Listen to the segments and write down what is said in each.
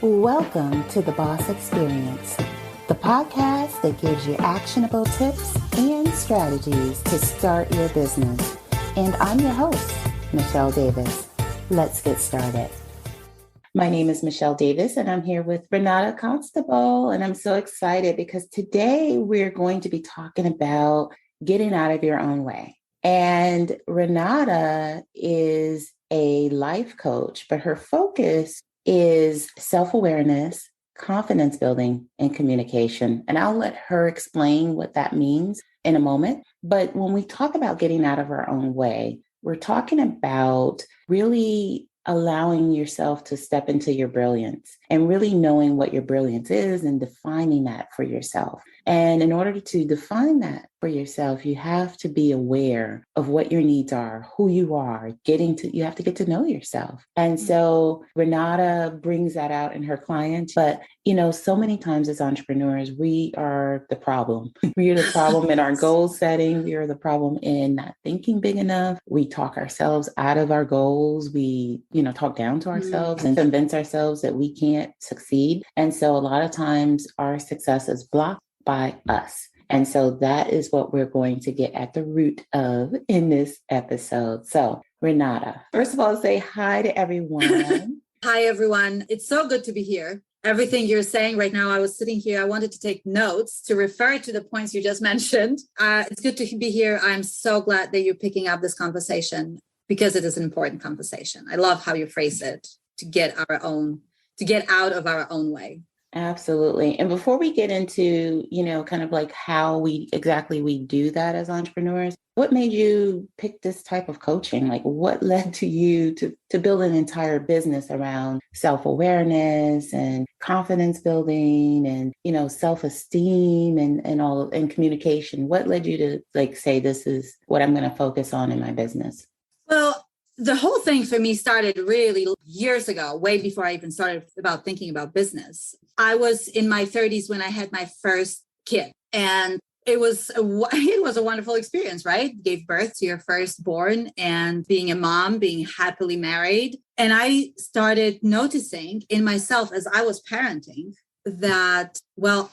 Welcome to the Boss Experience, the podcast that gives you actionable tips and strategies to start your business. And I'm your host, Michelle Davis. Let's get started. My name is Michelle Davis, and I'm here with Renata Constable, and I'm so excited because today we're going to be talking about getting out of your own way. And Renata is a life coach, but her focus is self-awareness, confidence building, and communication. And I'll let her explain what that means in a moment. But when we talk about getting out of our own way, we're talking about really allowing yourself to step into your brilliance and really knowing what your brilliance is and defining that for yourself. And in order to define that for yourself, you have to be aware of what your needs are, who you are, you have to get to know yourself. And so Renata brings that out in her clients. But, so many times as entrepreneurs, we are the problem. We are the problem in our goal setting. We are the problem in not thinking big enough. We talk ourselves out of our goals. We, talk down to ourselves and convince ourselves that we can't succeed. And so a lot of times our success is blocked by us. And so that is what we're going to get at the root of in this episode. So Renata, first of all, say hi to everyone. Hi, everyone. It's so good to be here. Everything you're saying right now, I was sitting here. I wanted to take notes to refer to the points you just mentioned. It's good to be here. I'm so glad that you're picking up this conversation because it is an important conversation. I love how you phrase it, to get out of our own way. Absolutely. And before we get into, kind of like how we do that as entrepreneurs, what made you pick this type of coaching? Like what led to you to build an entire business around self-awareness and confidence building and, self-esteem and communication? What led you to say, this is what I'm going to focus on in my business? Well, the whole thing for me started really years ago, way before I even started thinking about business. I was in my 30s when I had my first kid, and it was a wonderful experience, right? Gave birth to your firstborn and being a mom, being happily married. And I started noticing in myself as I was parenting that,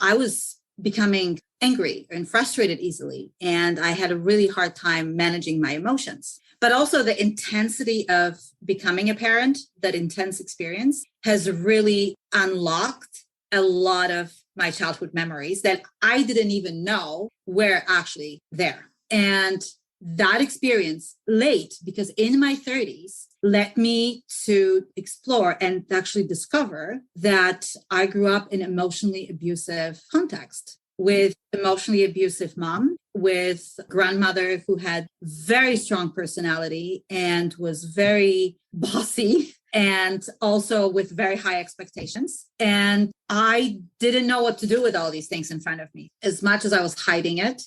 I was becoming angry and frustrated easily. And I had a really hard time managing my emotions. But also the intensity of becoming a parent, that intense experience has really unlocked a lot of my childhood memories that I didn't even know were actually there. And that experience because in my 30s, led me to explore and actually discover that I grew up in emotionally abusive context with emotionally abusive mom, with grandmother who had very strong personality and was very bossy and also with very high expectations. And I didn't know what to do with all these things in front of me, as much as I was hiding it.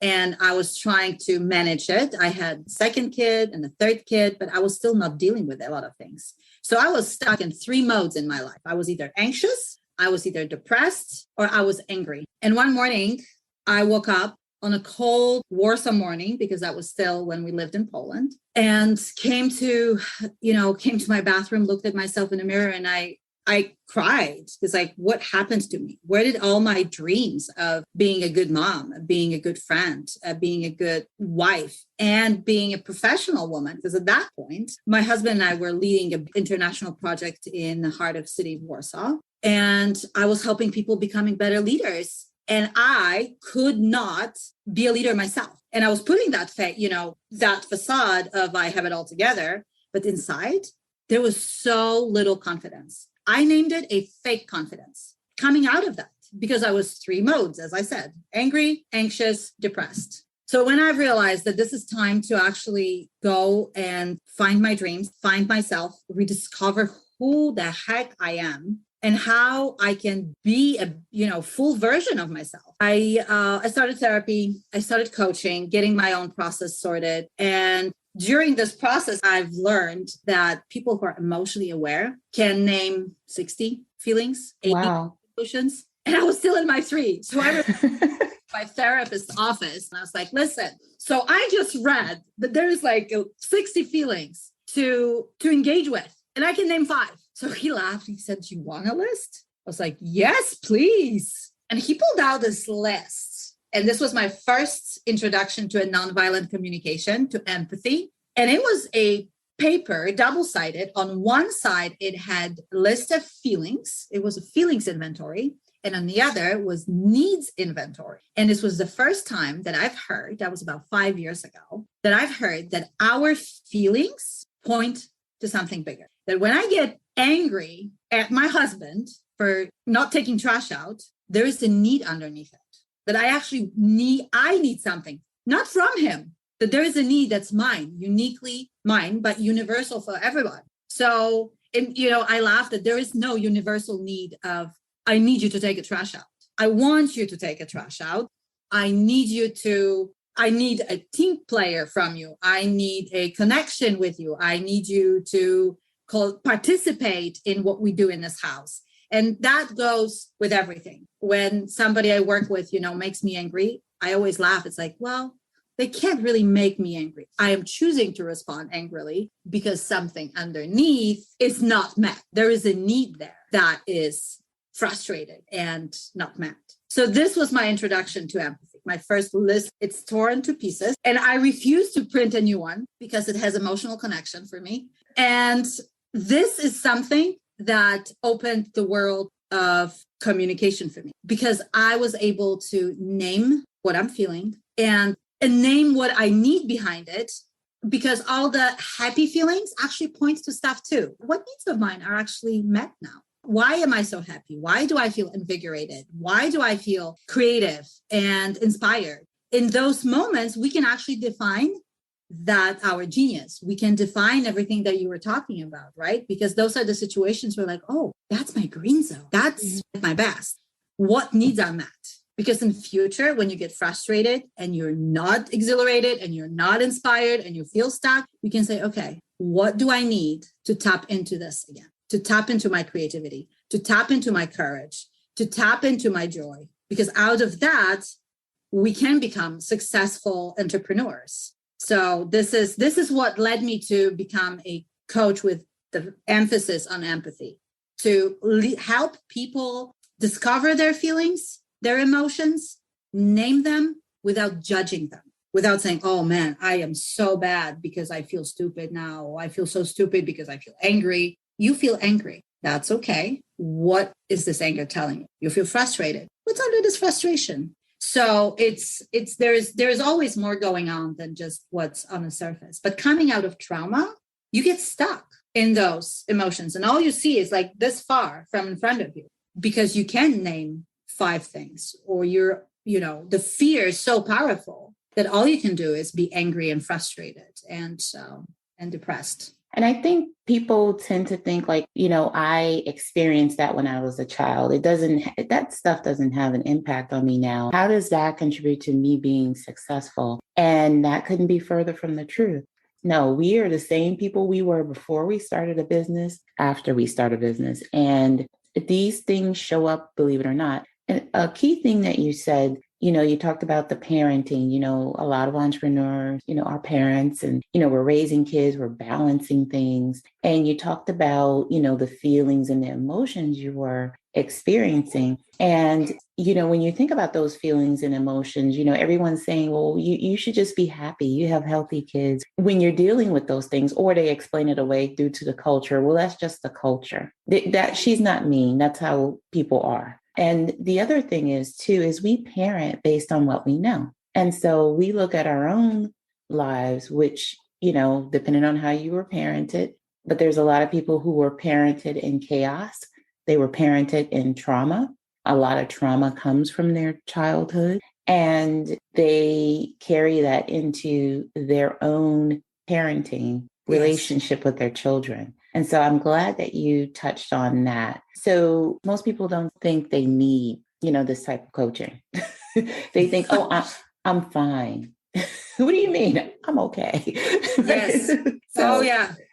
And I was trying to manage it. I had a second kid and a third kid, but I was still not dealing with a lot of things. So I was stuck in 3 modes in my life. I was either anxious, I was either depressed, or I was angry. And one morning I woke up on a cold Warsaw morning, because that was still when we lived in Poland, and came to my bathroom, looked at myself in the mirror, and I cried because what happened to me? Where did all my dreams of being a good mom, being a good friend, being a good wife, and being a professional woman? Because at that point, my husband and I were leading an international project in the heart of city of Warsaw. And I was helping people becoming better leaders. And I could not be a leader myself. And I was putting that facade of I have it all together. But inside, there was so little confidence. I named it a fake confidence coming out of that because I was 3 modes, as I said, angry, anxious, depressed. So when I realized that this is time to actually go and find my dreams, find myself, rediscover who the heck I am, and how I can be a full version of myself. I started therapy. I started coaching, getting my own process sorted. And during this process, I've learned that people who are emotionally aware can name 60 feelings, 80 emotions. And I was still in my 3. So I remember my therapist's office and I was like, listen, so I just read that there's 60 feelings to engage with. And I can name 5. So he laughed. He said, "You want a list?" I was like, "Yes, please." And he pulled out this list. And this was my first introduction to a nonviolent communication, to empathy. And it was a paper, double-sided. On one side, it had a list of feelings. It was a feelings inventory. And on the other was needs inventory. And this was the first time that I've heard, that was about 5 years ago, that I've heard that our feelings point to something bigger. That when I get angry at my husband for not taking trash out, there is a need underneath it. That I need something, not from him. That there is a need that's mine, uniquely mine, but universal for everyone. So, I laugh that there is no universal need of, I need you to take a trash out. I want you to take a trash out. I need a team player from you. I need a connection with you. I need you to participate in what we do in this house. And that goes with everything. When somebody I work with, makes me angry, I always laugh. It's like, well, they can't really make me angry. I am choosing to respond angrily because something underneath is not met. There is a need there that is frustrated and not met. So this was my introduction to empathy. My first list, it's torn to pieces. And I refuse to print a new one because it has emotional connection for me. And this is something that opened the world of communication for me because I was able to name what I'm feeling and name what I need behind it, because all the happy feelings actually points to stuff too. What needs of mine are actually met now? Why am I so happy? Why do I feel invigorated? Why do I feel creative and inspired? In those moments, we can actually define that our genius. We can define everything that you were talking about, right? Because those are the situations where like, oh, that's my green zone. That's my best. What needs are met? Because in future, when you get frustrated and you're not exhilarated and you're not inspired and you feel stuck, you can say, okay, what do I need to tap into this again? To tap into my creativity, to tap into my courage, to tap into my joy. Because out of that, we can become successful entrepreneurs. So this is what led me to become a coach with the emphasis on empathy, to help people discover their feelings, their emotions, name them without judging them, without saying, oh man, I am so bad because I feel stupid now. I feel so stupid because I feel angry. You feel angry. That's okay. What is this anger telling you? You feel frustrated. What's under this frustration? So there's always more going on than just what's on the surface. But coming out of trauma, you get stuck in those emotions. And all you see is like this far from in front of you, because you can name 5 things, or the fear is so powerful that all you can do is be angry and frustrated and depressed. And I think people tend to think like, I experienced that when I was a child. That stuff doesn't have an impact on me now. How does that contribute to me being successful? And that couldn't be further from the truth. No, we are the same people we were before we started a business, after we start a business. And these things show up, believe it or not. And a key thing that you said, you talked about the parenting, a lot of entrepreneurs, are parents and, we're raising kids, we're balancing things. And you talked about, the feelings and the emotions you were experiencing. And, when you think about those feelings and emotions, everyone's saying, well, you should just be happy. You have healthy kids. When you're dealing with those things, or they explain it away due to the culture. Well, that's just the culture. That she's not mean. That's how people are. And the other thing is we parent based on what we know. And so we look at our own lives, which, depending on how you were parented, but there's a lot of people who were parented in chaos. They were parented in trauma. A lot of trauma comes from their childhood, and they carry that into their own parenting relationship with their children. And so I'm glad that you touched on that. So most people don't think they need, this type of coaching. They think, oh, I'm fine. What do you mean? I'm okay. Yes.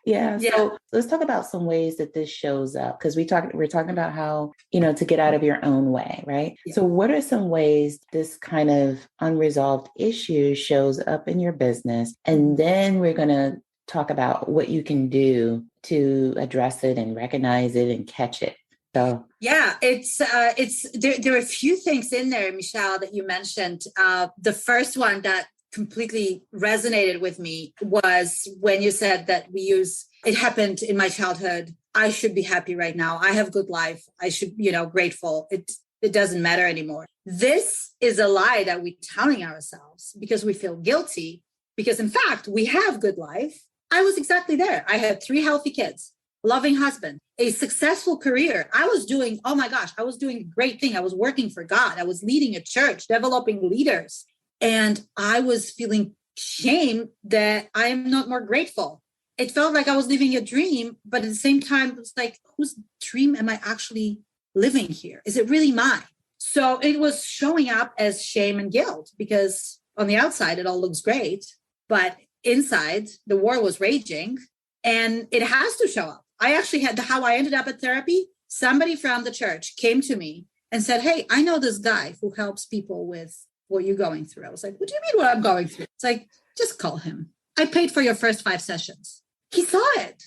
Yeah. So let's talk about some ways that this shows up, because we're talking about how, to get out of your own way, right? Yeah. So what are some ways this kind of unresolved issue shows up in your business? And then we're going to talk about what you can do to address it and recognize it and catch it. So yeah, it's there are a few things in there, Michelle, that you mentioned. The first one that completely resonated with me was when you said that it happened in my childhood. I should be happy right now. I have good life. I should, grateful. It doesn't matter anymore. This is a lie that we're telling ourselves because we feel guilty, because in fact, we have good life. I was exactly there. I had 3 healthy kids, loving husband, a successful career. I was doing a great thing. I was working for God. I was leading a church, developing leaders. And I was feeling shame that I'm not more grateful. It felt like I was living a dream, but at the same time, it was like, whose dream am I actually living here? Is it really mine? So it was showing up as shame and guilt, because on the outside, it all looks great, but inside the war was raging, and it has to show up. I actually had how I ended up at therapy. Somebody from the church came to me and said, hey, I know this guy who helps people with what you're going through. I was like, what do you mean what I'm going through? It's like, just call him. I paid for your first 5 sessions. He saw it,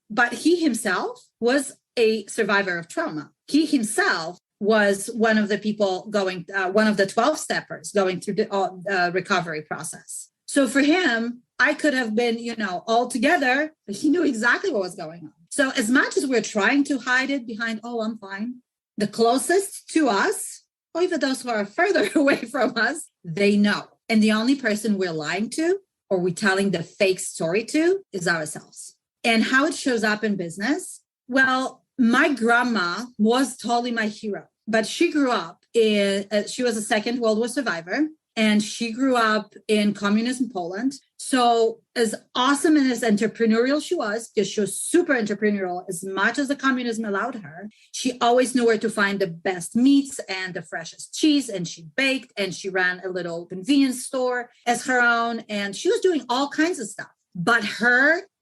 but he himself was a survivor of trauma. He himself was one of the people one of the 12 steppers going through the recovery process. So for him, I could have been, all together, but he knew exactly what was going on. So as much as we're trying to hide it behind, oh, I'm fine, the closest to us, or even those who are further away from us, they know. And the only person we're lying to, or we're telling the fake story to, is ourselves. And how it shows up in business, well, my grandma was totally my hero, but she grew up she was a Second World War survivor, and she grew up in communism Poland. So as awesome and as entrepreneurial she was, because she was super entrepreneurial as much as the communism allowed her, she always knew where to find the best meats and the freshest cheese, and she baked, and she ran a little convenience store as her own, and she was doing all kinds of stuff. But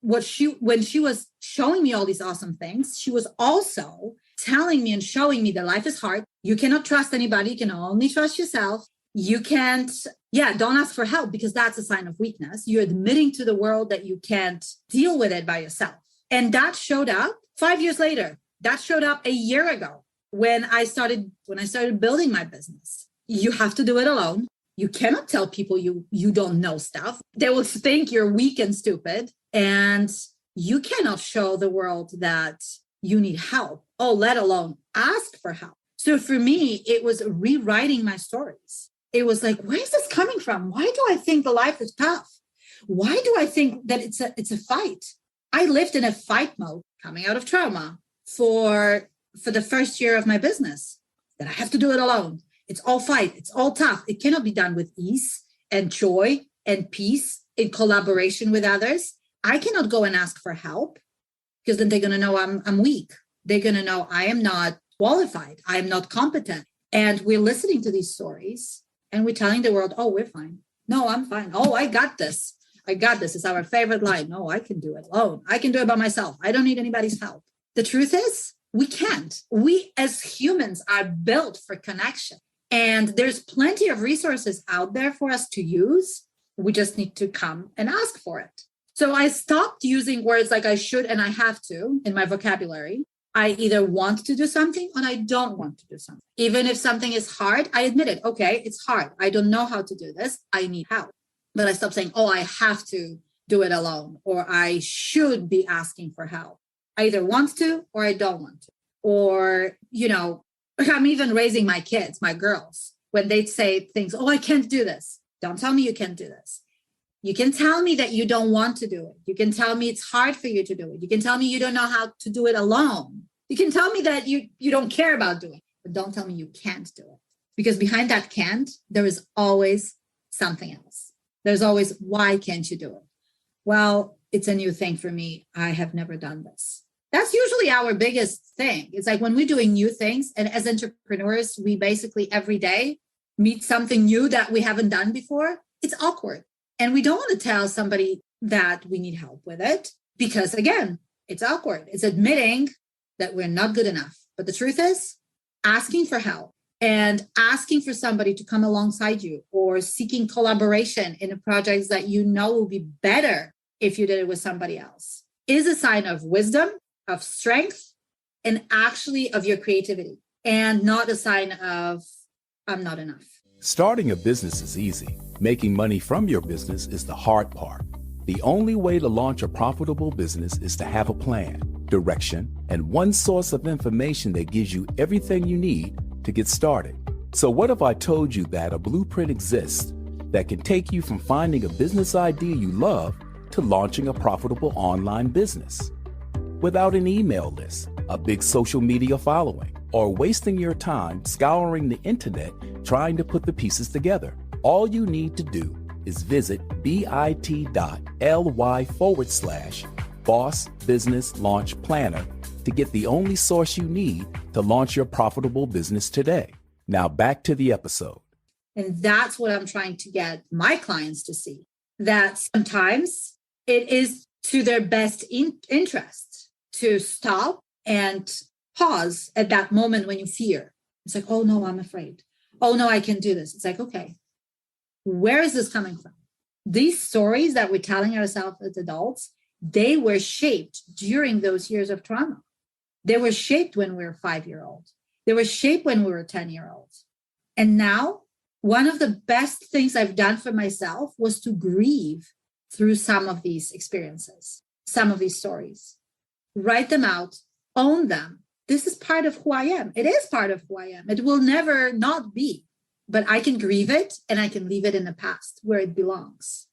when she was showing me all these awesome things, she was also telling me and showing me that life is hard. You cannot trust anybody. You can only trust yourself. You can't, don't ask for help, because that's a sign of weakness. You're admitting to the world that you can't deal with it by yourself. And that showed up 5 years later. That showed up a year ago when I started building my business. You have to do it alone. You cannot tell people you don't know stuff. They will think you're weak and stupid. And you cannot show the world that you need help, let alone ask for help. So for me, it was rewriting my stories. It was like, where is this coming from? Why do I think the life is tough? Why do I think that it's a fight? I lived in a fight mode coming out of trauma for the first year of my business, that I have to do it alone. It's all fight. It's all tough. It cannot be done with ease and joy and peace in collaboration with others. I cannot go and ask for help, because then they're going to know I'm weak. They're going to know I am not qualified. I am not competent. And we're listening to these stories and we're telling the world, oh, we're fine. No, I'm fine. Oh, I got this. I got this. It's our favorite line. No, I can do it alone. I can do it by myself. I don't need anybody's help. The truth is, we can't. We as humans are built for connection. And there's plenty of resources out there for us to use. We just need to come and ask for it. So I stopped using words like I should and I have to in my vocabulary. I either want to do something or I don't want to do something. Even if something is hard, I admit it. Okay, it's hard. I don't know how to do this. I need help. But I stopped saying, oh, I have to do it alone, or I should be asking for help. I either want to or I don't want to. Or, I'm even raising my kids, my girls, when they say things, oh, I can't do this. Don't tell me you can't do this. You can tell me that you don't want to do it. You can tell me it's hard for you to do it. You can tell me you don't know how to do it alone. You can tell me that you don't care about doing it, but don't tell me you can't do it. Because behind that can't, there is always something else. There's always, why can't you do it? Well, it's a new thing for me. I have never done this. That's usually our biggest thing. It's like when we're doing new things, and as entrepreneurs, we basically every day meet something new that we haven't done before. It's awkward. And we don't want to tell somebody that we need help with it because, again, it's awkward. It's admitting that we're not good enough. But the truth is, asking for help and asking for somebody to come alongside you, or seeking collaboration in a project that you know will be better if you did it with somebody else is a sign of wisdom, of strength, and actually of your creativity, and not a sign of I'm not enough. Starting a business is easy. Making money from your business is the hard part. The only way to launch a profitable business is to have a plan, direction, and one source of information that gives you everything you need to get started. So what if I told you that a blueprint exists that can take you from finding a business idea you love to launching a profitable online business? Without an email list, a big social media following, or wasting your time scouring the internet trying to put the pieces together. All you need to do is visit bit.ly/Boss Business Launch Planner to get the only source you need to launch your profitable business today. Now back to the episode. And that's what I'm trying to get my clients to see, that sometimes it is to their best interest to stop and pause at that moment when you fear. It's like, oh no, I'm afraid. Oh no, I can do this. It's like, okay, where is this coming from? These stories that we're telling ourselves as adults, they were shaped during those years of trauma. They were shaped when we were 5-year-old. They were shaped when we were 10-year-olds. And now, one of the best things I've done for myself was to grieve through some of these experiences, some of these stories, write them out, own them. This is part of who I am. It is part of who I am. It will never not be, but I can grieve it and I can leave it in the past where it belongs.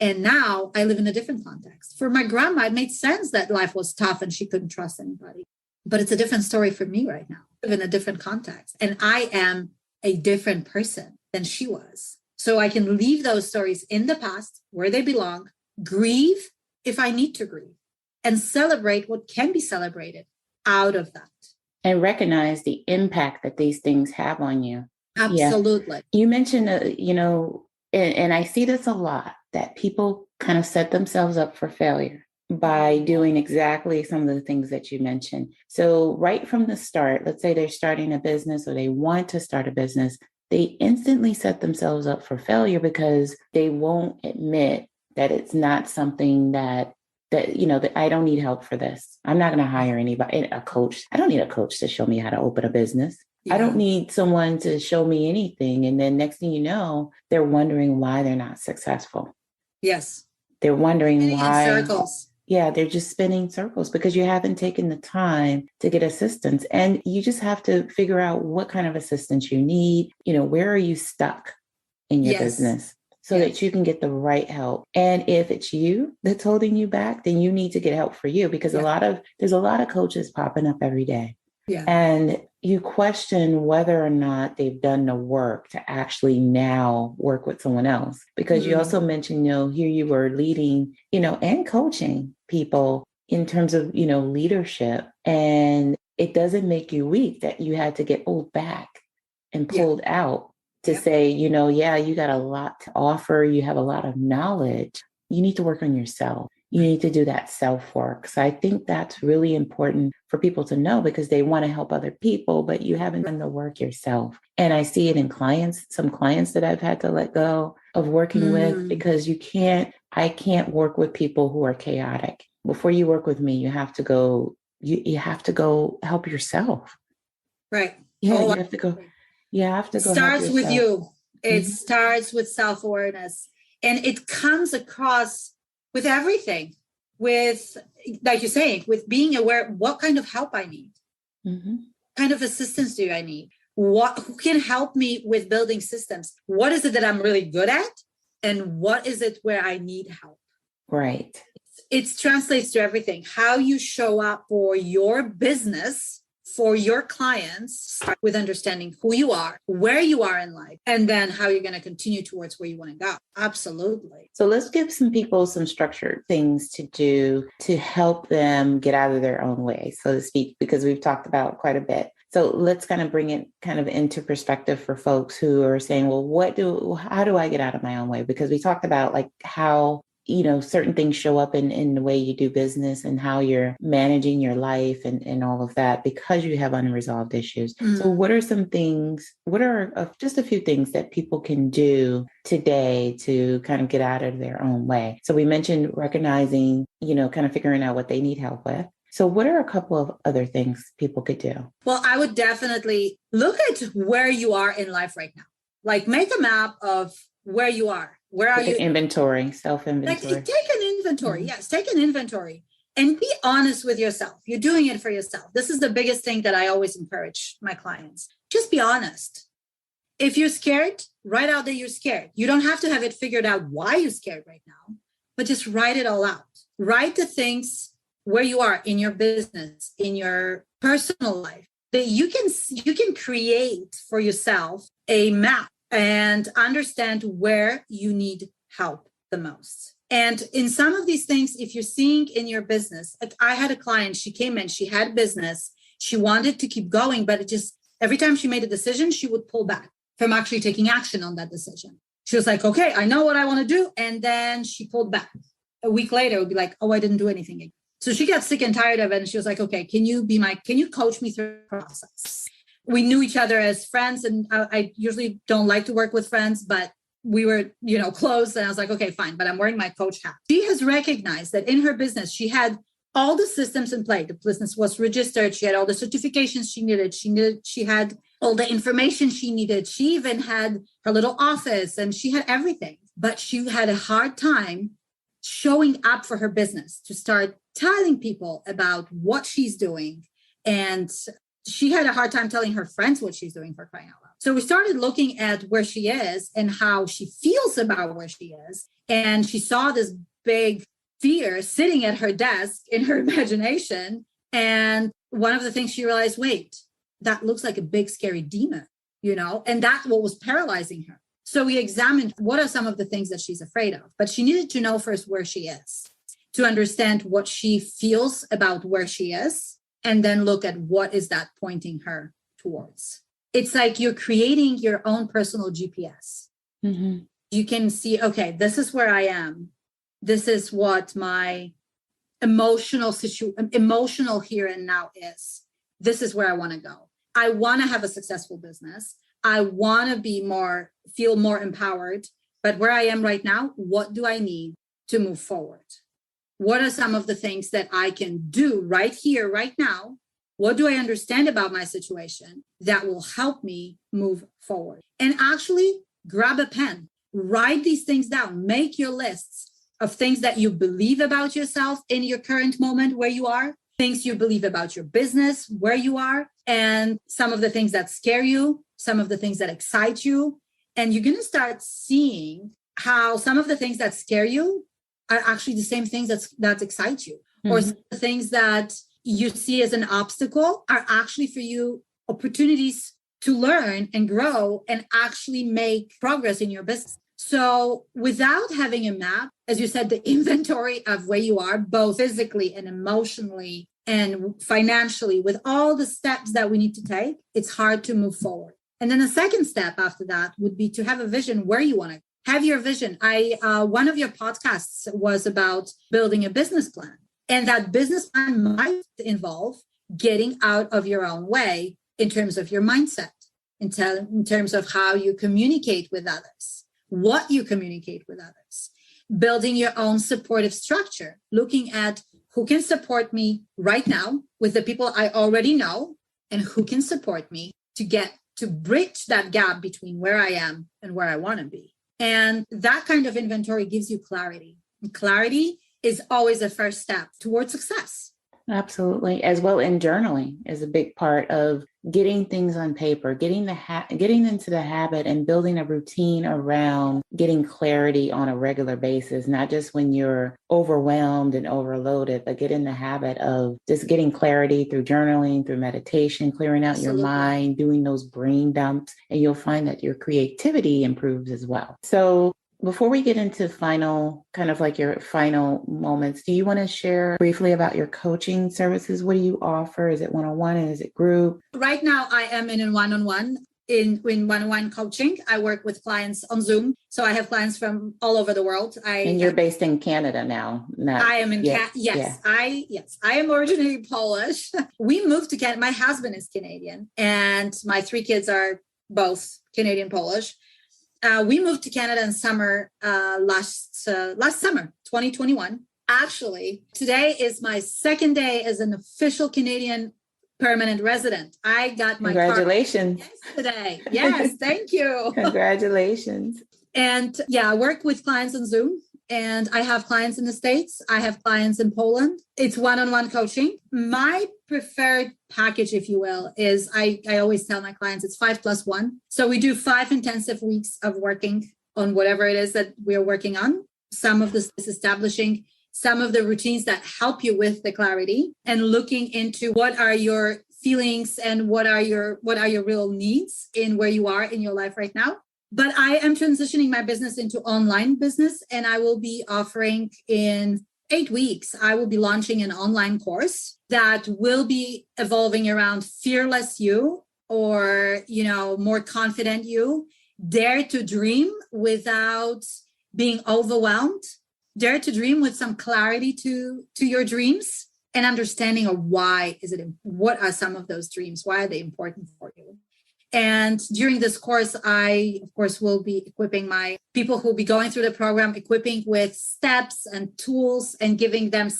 And now I live in a different context. For my grandma, it made sense that life was tough and she couldn't trust anybody. But it's a different story for me right now. I live in a different context. And I am a different person than she was. So I can leave those stories in the past where they belong, grieve if I need to grieve, and celebrate what can be celebrated out of that. And recognize the impact that these things have on you. Absolutely. Yeah. You mentioned, and I see this a lot, that people kind of set themselves up for failure by doing exactly some of the things that you mentioned. So right from the start, let's say they're starting a business or they want to start a business, they instantly set themselves up for failure because they won't admit that it's not something that I don't need help for this. I'm not going to hire anybody, a coach. I don't need a coach to show me how to open a business. Yeah. I don't need someone to show me anything. And then next thing you know, they're wondering why they're not successful. Yes. They're wondering spinning why. In circles. Yeah, they're just spinning circles because you haven't taken the time to get assistance. And you just have to figure out what kind of assistance you need. Where are you stuck in your business? So that you can get the right help. And if it's you that's holding you back, then you need to get help for you, because there's a lot of coaches popping up every day. Yeah. And you question whether or not they've done the work to actually now work with someone else. Because you also mentioned, here you were leading, and coaching people in terms of, leadership. And it doesn't make you weak that you had to get pulled back and pulled out. To say, you got a lot to offer. You have a lot of knowledge. You need to work on yourself. You need to do that self-work. So I think that's really important for people to know, because they want to help other people, but you haven't done the work yourself. And I see it in some clients that I've had to let go of working with, because I can't work with people who are chaotic. Before you work with me, you have to go help yourself. Right. Yeah, you have to go. You have to go. It starts with you. It starts with self-awareness. And it comes across with everything, with, like you're saying, with being aware what kind of help I need. Kind of assistance do I need? Who can help me with building systems? What is it that I'm really good at? And what is it where I need help? Right. It translates to everything. How you show up for your business, for your clients, start with understanding who you are, where you are in life, and then how you're going to continue towards where you want to go. Absolutely. So let's give some people some structured things to do to help them get out of their own way, so to speak, because we've talked about quite a bit. So let's kind of bring it kind of into perspective for folks who are saying, well, how do I get out of my own way? Because we talked about like how certain things show up in the way you do business and how you're managing your life and all of that because you have unresolved issues. So what are some things, what are just a few things that people can do today to kind of get out of their own way? So we mentioned recognizing, kind of figuring out what they need help with. So what are a couple of other things people could do? Well, I would definitely look at where you are in life right now. Like make a map of where you are. Where are you? Inventory, self-inventory. Like take an inventory. Mm-hmm. Yes, take an inventory and be honest with yourself. You're doing it for yourself. This is the biggest thing that I always encourage my clients. Just be honest. If you're scared, write out that you're scared. You don't have to have it figured out why you're scared right now, but just write it all out. Write the things where you are in your business, in your personal life, that you can create for yourself a map and understand where you need help the most. And in some of these things, if you're seeing in your business, like I had a client, she came in, she had business, she wanted to keep going, but it just, every time she made a decision, she would pull back from actually taking action on that decision. She was like, okay, I know what I want to do. And then she pulled back. A week later, it would be like, oh, I didn't do anything again. So she got sick and tired of it. And she was like, okay, can you coach me through the process? We knew each other as friends. And I usually don't like to work with friends, but we were, close. And I was like, okay, fine. But I'm wearing my coach hat. She has recognized that in her business, she had all the systems in play. The business was registered. She had all the certifications she needed. She had all the information she needed. She even had her little office and she had everything. But she had a hard time showing up for her business to start telling people about what she's doing. And she had a hard time telling her friends what she's doing, for crying out loud. So we started looking at where she is and how she feels about where she is. And she saw this big fear sitting at her desk in her imagination. And one of the things she realized, wait, that looks like a big, scary demon, and that's what was paralyzing her. So we examined what are some of the things that she's afraid of, but she needed to know first where she is to understand what she feels about where she is, and then look at what is that pointing her towards. It's like you're creating your own personal GPS. Mm-hmm. You can see, okay, this is where I am. This is what my emotional here and now is. This is where I want to go. I want to have a successful business. I want to feel more empowered. But where I am right now, what do I need to move forward? What are some of the things that I can do right here, right now? What do I understand about my situation that will help me move forward? And actually grab a pen, write these things down, make your lists of things that you believe about yourself in your current moment where you are, things you believe about your business, where you are, and some of the things that scare you, some of the things that excite you. And you're going to start seeing how some of the things that scare you are actually the same things that excite you. Mm-hmm. Or some of the things that you see as an obstacle are actually for you opportunities to learn and grow and actually make progress in your business. So without having a map, as you said, the inventory of where you are, both physically and emotionally and financially, with all the steps that we need to take, it's hard to move forward. And then the second step after that would be to have a vision where you want to go. Have your vision. One of your podcasts was about building a business plan. And that business plan might involve getting out of your own way in terms of your mindset, in terms of how you communicate with others, what you communicate with others, building your own supportive structure, looking at who can support me right now with the people I already know and who can support me to bridge that gap between where I am and where I want to be. And that kind of inventory gives you clarity. And clarity is always a first step towards success. Absolutely. As well, and journaling is a big part of getting things on paper, getting into the habit and building a routine around getting clarity on a regular basis, not just when you're overwhelmed and overloaded, but get in the habit of just getting clarity through journaling, through meditation, clearing out Absolutely. Your mind, doing those brain dumps, and you'll find that your creativity improves as well. So before we get into your final moments, do you want to share briefly about your coaching services? What do you offer? Is it one-on-one and is it group? Right now, I am in a one-on-one. in one-on-one coaching. I work with clients on Zoom. So I have clients from all over the world. And you're based in Canada now. I am in Canada. Yes, yeah. I am originally Polish. We moved to Canada. My husband is Canadian and my 3 kids are both Canadian Polish. We moved to Canada in summer last summer, 2021. Actually, today is my second day as an official Canadian permanent resident. I got my congratulations card yesterday. Yes, thank you. Congratulations. And I work with clients on Zoom, and I have clients in the States. I have clients in Poland. It's one-on-one coaching. My preferred package, if you will, is I always tell my clients it's 5+1. So we do 5 intensive weeks of working on whatever it is that we're working on. Some of this is establishing some of the routines that help you with the clarity and looking into what are your feelings and what are your real needs in where you are in your life right now. But I am transitioning my business into online business, and I will be offering in 8 weeks, I will be launching an online course that will be evolving around fearless you, or, more confident you, dare to dream without being overwhelmed. Dare to dream with some clarity to your dreams and understanding of what are some of those dreams? Why are they important for you? And during this course, I, of course, will be equipping my people who will be going through the program, equipping with steps and tools and giving them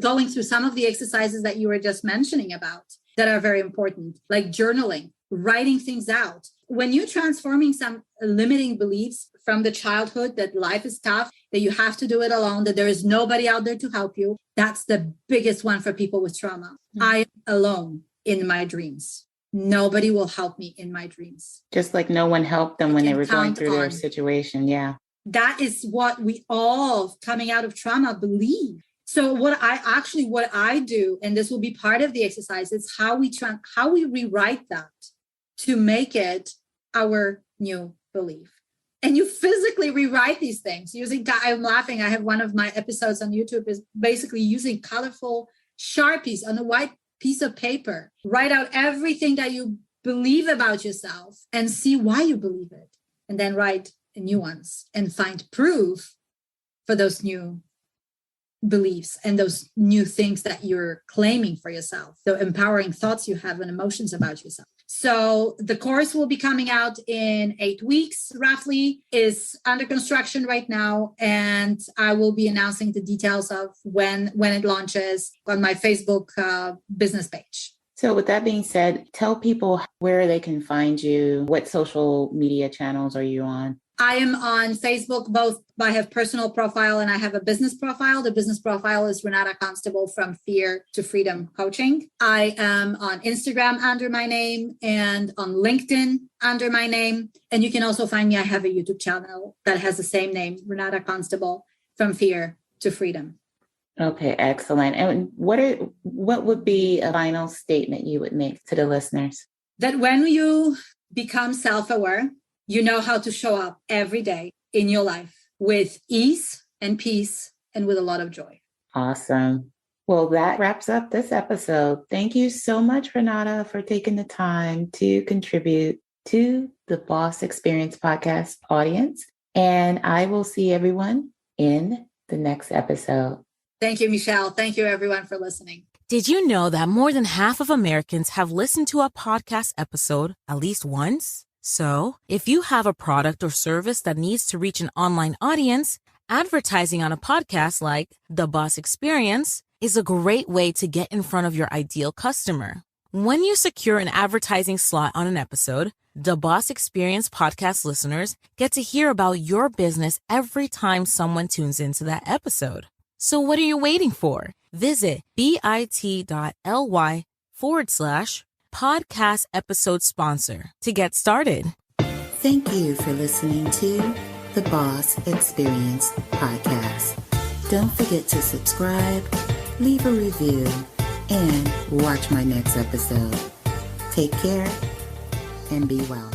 going through some of the exercises that you were just mentioning about that are very important, like journaling, writing things out. When you're transforming some limiting beliefs from the childhood that life is tough, that you have to do it alone, that there is nobody out there to help you, that's the biggest one for people with trauma. Mm-hmm. I am alone in my dreams. Nobody will help me in my dreams. Just like no one helped them when they were going through their situation. Yeah. That is what we all coming out of trauma believe. So what I do, and this will be part of the exercise, is how we rewrite that to make it our new belief. And you physically rewrite these things using, I'm laughing. I have one of my episodes on YouTube is basically using colorful Sharpies on a white piece of paper. Write out everything that you believe about yourself and see why you believe it. And then write new ones and find proof for those new beliefs and those new things that you're claiming for yourself, the empowering thoughts you have and emotions about yourself. So the course will be coming out in 8 weeks, roughly, is under construction right now. And I will be announcing the details of when it launches on my Facebook business page. So with that being said, tell people where they can find you. What social media channels are you on? I am on Facebook, both. I have personal profile and I have a business profile. The business profile is Renata Constable from Fear to Freedom Coaching. I am on Instagram under my name and on LinkedIn under my name. And you can also find me. I have a YouTube channel that has the same name, Renata Constable from Fear to Freedom. Okay, excellent. And what would be a final statement you would make to the listeners? That when you become self-aware, you know how to show up every day in your life with ease and peace and with a lot of joy. Awesome. Well, that wraps up this episode. Thank you so much, Renata, for taking the time to contribute to the Boss Experience podcast audience. And I will see everyone in the next episode. Thank you, Michelle. Thank you, everyone, for listening. Did you know that more than half of Americans have listened to a podcast episode at least once? So, if you have a product or service that needs to reach an online audience, advertising on a podcast like The Boss Experience is a great way to get in front of your ideal customer. When you secure an advertising slot on an episode, The Boss Experience podcast listeners get to hear about your business every time someone tunes into that episode. So what are you waiting for? Visit bit.ly/podcast episode sponsor to get started. Thank you for listening to the Boss Experience podcast. Don't forget to subscribe, leave a review, and watch my next episode. Take care and be well.